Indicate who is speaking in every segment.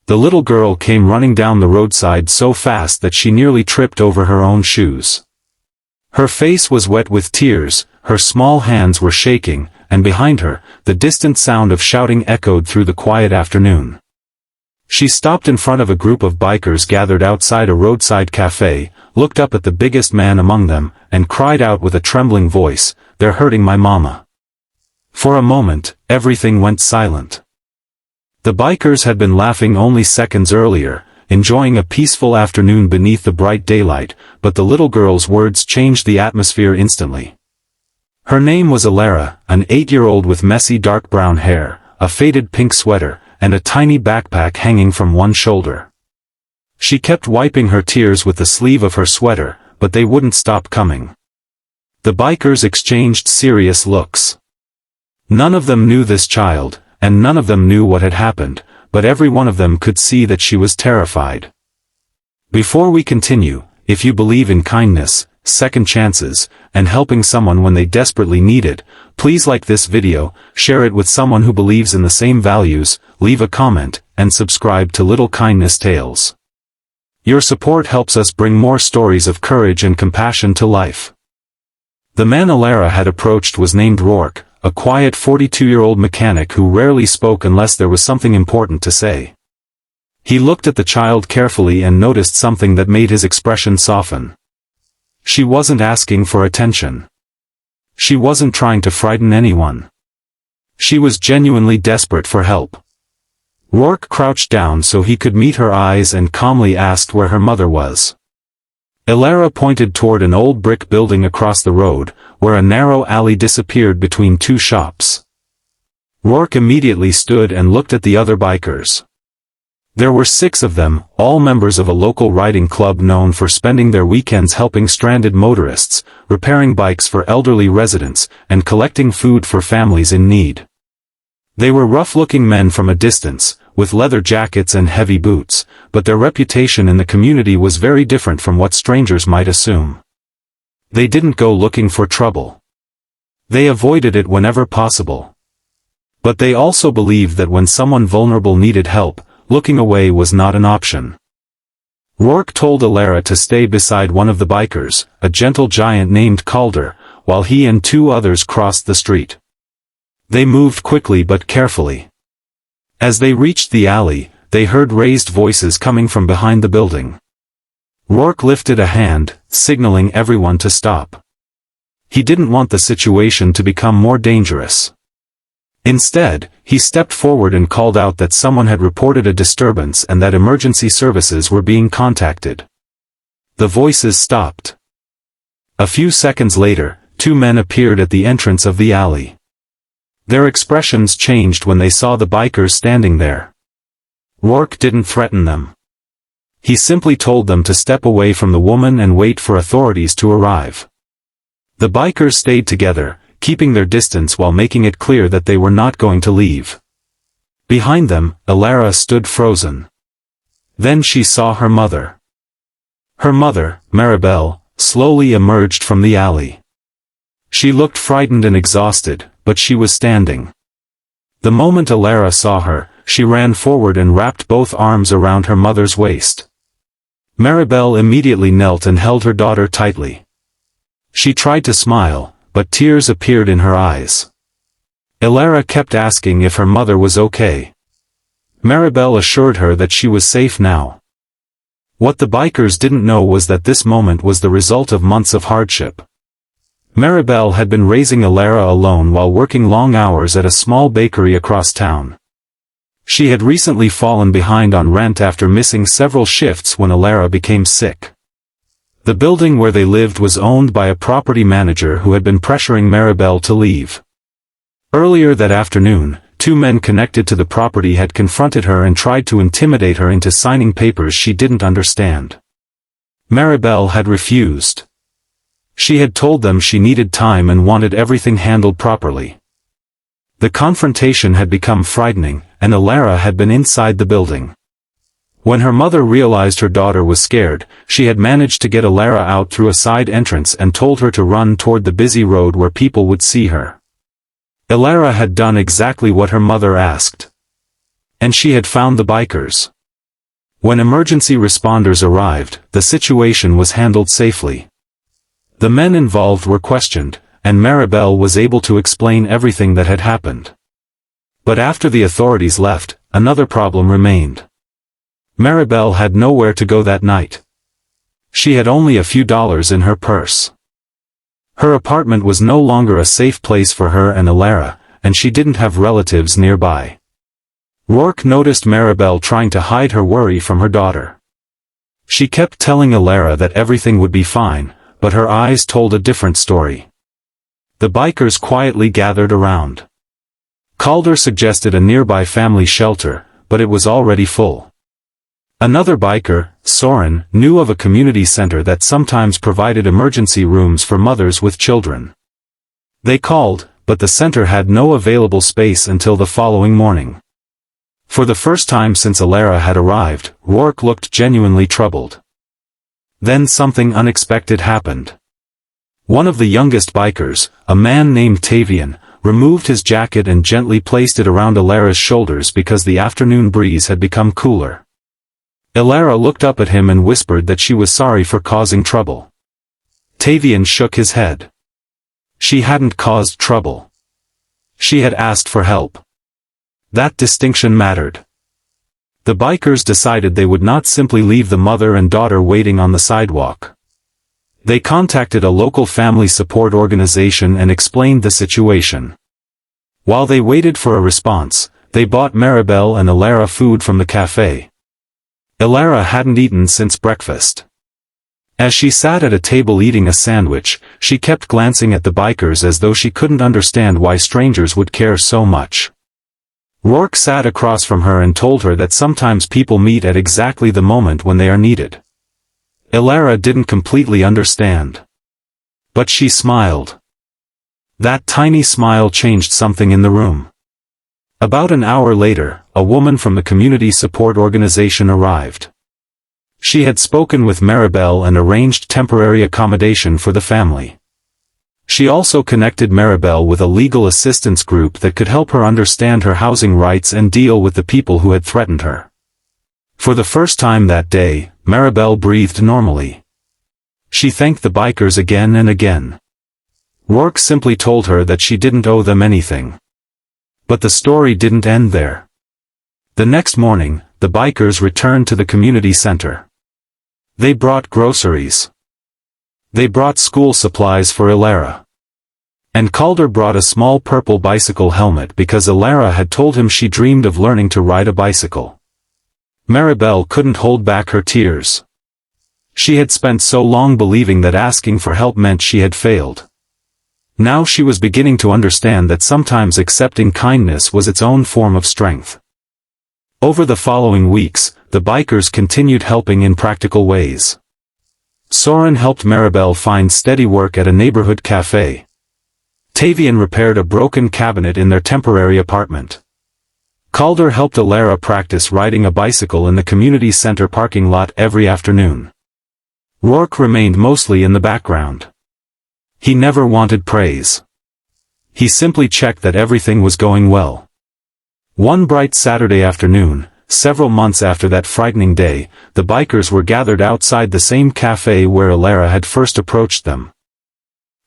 Speaker 1: The little girl came running down the roadside so fast that she nearly tripped over her own shoes. Her face was wet with tears, her small hands were shaking, and behind her, the distant sound of shouting echoed through the quiet afternoon. She stopped in front of a group of bikers gathered outside a roadside cafe, looked up at the biggest man among them, and cried out with a trembling voice, "They're hurting my mama." For a moment, everything went silent. The bikers had been laughing only seconds earlier, enjoying a peaceful afternoon beneath the bright daylight, but the little girl's words changed the atmosphere instantly. Her name was Alara, an 8-year-old with messy dark brown hair, a faded pink sweater, and a tiny backpack hanging from one shoulder. She kept wiping her tears with the sleeve of her sweater, but they wouldn't stop coming. The bikers exchanged serious looks. None of them knew this child, and none of them knew what had happened, but every one of them could see that she was terrified. Before we continue, if you believe in kindness, second chances, and helping someone when they desperately need it, please like this video, share it with someone who believes in the same values, leave a comment, and subscribe to Little Kindness Tales. Your support helps us bring more stories of courage and compassion to life. The man Alara had approached was named Rourke, a quiet 42-year-old mechanic who rarely spoke unless there was something important to say. He looked at the child carefully and noticed something that made his expression soften. She wasn't asking for attention. She wasn't trying to frighten anyone. She was genuinely desperate for help. Rourke crouched down so he could meet her eyes and calmly asked where her mother was. Alara pointed toward an old brick building across the road, where a narrow alley disappeared between two shops. Rourke immediately stood and looked at the other bikers. There were 6 of them, all members of a local riding club known for spending their weekends helping stranded motorists, repairing bikes for elderly residents, and collecting food for families in need. They were rough-looking men from a distance, with leather jackets and heavy boots, but their reputation in the community was very different from what strangers might assume. They didn't go looking for trouble. They avoided it whenever possible. But they also believed that when someone vulnerable needed help, looking away was not an option. Rourke told Alara to stay beside one of the bikers, a gentle giant named Calder, while he and 2 others crossed the street. They moved quickly but carefully. As they reached the alley, they heard raised voices coming from behind the building. Rourke lifted a hand, signaling everyone to stop. He didn't want the situation to become more dangerous. Instead, he stepped forward and called out that someone had reported a disturbance and that emergency services were being contacted. The voices stopped. A few seconds later, 2 men appeared at the entrance of the alley. Their expressions changed when they saw the bikers standing there. Rourke didn't threaten them. He simply told them to step away from the woman and wait for authorities to arrive. The bikers stayed together, keeping their distance while making it clear that they were not going to leave. Behind them, Alara stood frozen. Then she saw her mother. Her mother, Maribel, slowly emerged from the alley. She looked frightened and exhausted, but she was standing. The moment Alara saw her, she ran forward and wrapped both arms around her mother's waist. Maribel immediately knelt and held her daughter tightly. She tried to smile, but tears appeared in her eyes. Alara kept asking if her mother was okay. Maribel assured her that she was safe now. What the bikers didn't know was that this moment was the result of months of hardship. Maribel had been raising Alara alone while working long hours at a small bakery across town. She had recently fallen behind on rent after missing several shifts when Alara became sick. The building where they lived was owned by a property manager who had been pressuring Maribel to leave. Earlier that afternoon, 2 men connected to the property had confronted her and tried to intimidate her into signing papers she didn't understand. Maribel had refused. She had told them she needed time and wanted everything handled properly. The confrontation had become frightening, and Alara had been inside the building. When her mother realized her daughter was scared, she had managed to get Alara out through a side entrance and told her to run toward the busy road where people would see her. Alara had done exactly what her mother asked. And she had found the bikers. When emergency responders arrived, the situation was handled safely. The men involved were questioned, and Maribel was able to explain everything that had happened. But after the authorities left, another problem remained. Maribel had nowhere to go that night. She had only a few dollars in her purse. Her apartment was no longer a safe place for her and Alara, and she didn't have relatives nearby. Rourke noticed Maribel trying to hide her worry from her daughter. She kept telling Alara that everything would be fine, but her eyes told a different story. The bikers quietly gathered around. Calder suggested a nearby family shelter, but it was already full. Another biker, Soren, knew of a community center that sometimes provided emergency rooms for mothers with children. They called, but the center had no available space until the following morning. For the first time since Alara had arrived, Rourke looked genuinely troubled. Then something unexpected happened. One of the youngest bikers, a man named Tavian, removed his jacket and gently placed it around Alara's shoulders because the afternoon breeze had become cooler. Alara looked up at him and whispered that she was sorry for causing trouble. Tavian shook his head. She hadn't caused trouble. She had asked for help. That distinction mattered. The bikers decided they would not simply leave the mother and daughter waiting on the sidewalk. They contacted a local family support organization and explained the situation. While they waited for a response, they bought Maribel and Alara food from the cafe. Alara hadn't eaten since breakfast. As she sat at a table eating a sandwich, she kept glancing at the bikers as though she couldn't understand why strangers would care so much. Rourke sat across from her and told her that sometimes people meet at exactly the moment when they are needed. Alara didn't completely understand. But she smiled. That tiny smile changed something in the room. About an hour later, a woman from the community support organization arrived. She had spoken with Maribel and arranged temporary accommodation for the family. She also connected Maribel with a legal assistance group that could help her understand her housing rights and deal with the people who had threatened her. For the first time that day, Maribel breathed normally. She thanked the bikers again and again. Rourke simply told her that she didn't owe them anything. But the story didn't end there. The next morning, the bikers returned to the community center. They brought groceries. They brought school supplies for Alara. And Calder brought a small purple bicycle helmet because Alara had told him she dreamed of learning to ride a bicycle. Maribel couldn't hold back her tears. She had spent so long believing that asking for help meant she had failed. Now she was beginning to understand that sometimes accepting kindness was its own form of strength. Over the following weeks, the bikers continued helping in practical ways. Soren helped Maribel find steady work at a neighborhood cafe. Tavian repaired a broken cabinet in their temporary apartment. Calder helped Alara practice riding a bicycle in the community center parking lot every afternoon. Rourke remained mostly in the background. He never wanted praise. He simply checked that everything was going well. One bright Saturday afternoon, several months after that frightening day, the bikers were gathered outside the same cafe where Alara had first approached them.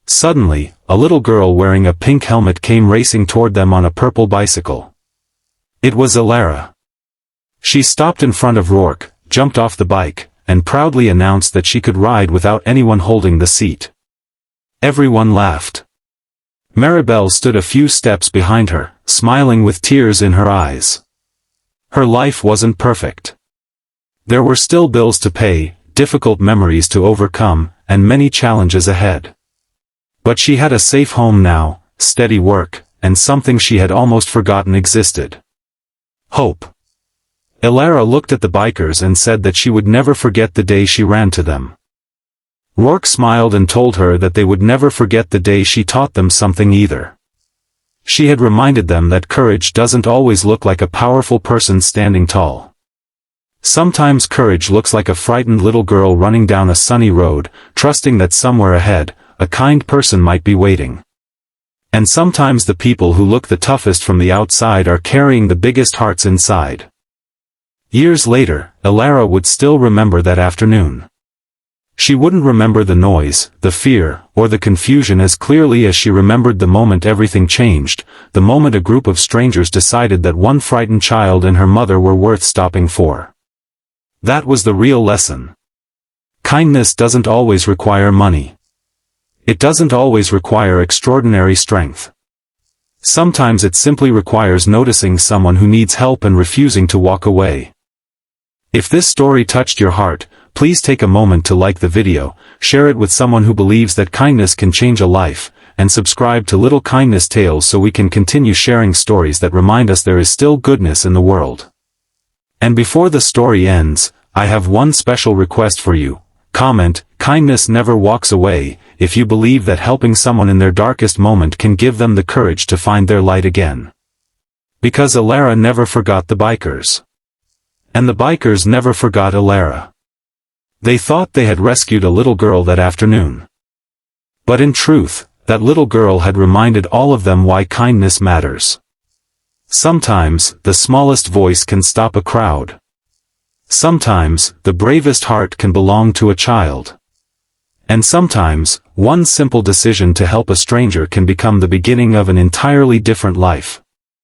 Speaker 1: Suddenly, a little girl wearing a pink helmet came racing toward them on a purple bicycle. It was Alara. She stopped in front of Rourke, jumped off the bike, and proudly announced that she could ride without anyone holding the seat. Everyone laughed. Maribel stood a few steps behind her, smiling with tears in her eyes. Her life wasn't perfect. There were still bills to pay, difficult memories to overcome, and many challenges ahead. But she had a safe home now, steady work, and something she had almost forgotten existed. Hope. Alara looked at the bikers and said that she would never forget the day she ran to them. Rourke smiled and told her that they would never forget the day she taught them something either. She had reminded them that courage doesn't always look like a powerful person standing tall. Sometimes courage looks like a frightened little girl running down a sunny road, trusting that somewhere ahead, a kind person might be waiting. And sometimes the people who look the toughest from the outside are carrying the biggest hearts inside. Years later, Elara would still remember that afternoon. She wouldn't remember the noise, the fear, or the confusion as clearly as she remembered the moment everything changed, the moment a group of strangers decided that one frightened child and her mother were worth stopping for. That was the real lesson. Kindness doesn't always require money. It doesn't always require extraordinary strength. Sometimes it simply requires noticing someone who needs help and refusing to walk away. If this story touched your heart, please take a moment to like the video, share it with someone who believes that kindness can change a life, and subscribe to Little Kindness Tales so we can continue sharing stories that remind us there is still goodness in the world. And before the story ends, I have one special request for you. Comment, "Kindness never walks away," if you believe that helping someone in their darkest moment can give them the courage to find their light again. Because Elara never forgot the bikers. And the bikers never forgot Elara. They thought they had rescued a little girl that afternoon. But in truth, that little girl had reminded all of them why kindness matters. Sometimes, the smallest voice can stop a crowd. Sometimes, the bravest heart can belong to a child. And sometimes, one simple decision to help a stranger can become the beginning of an entirely different life.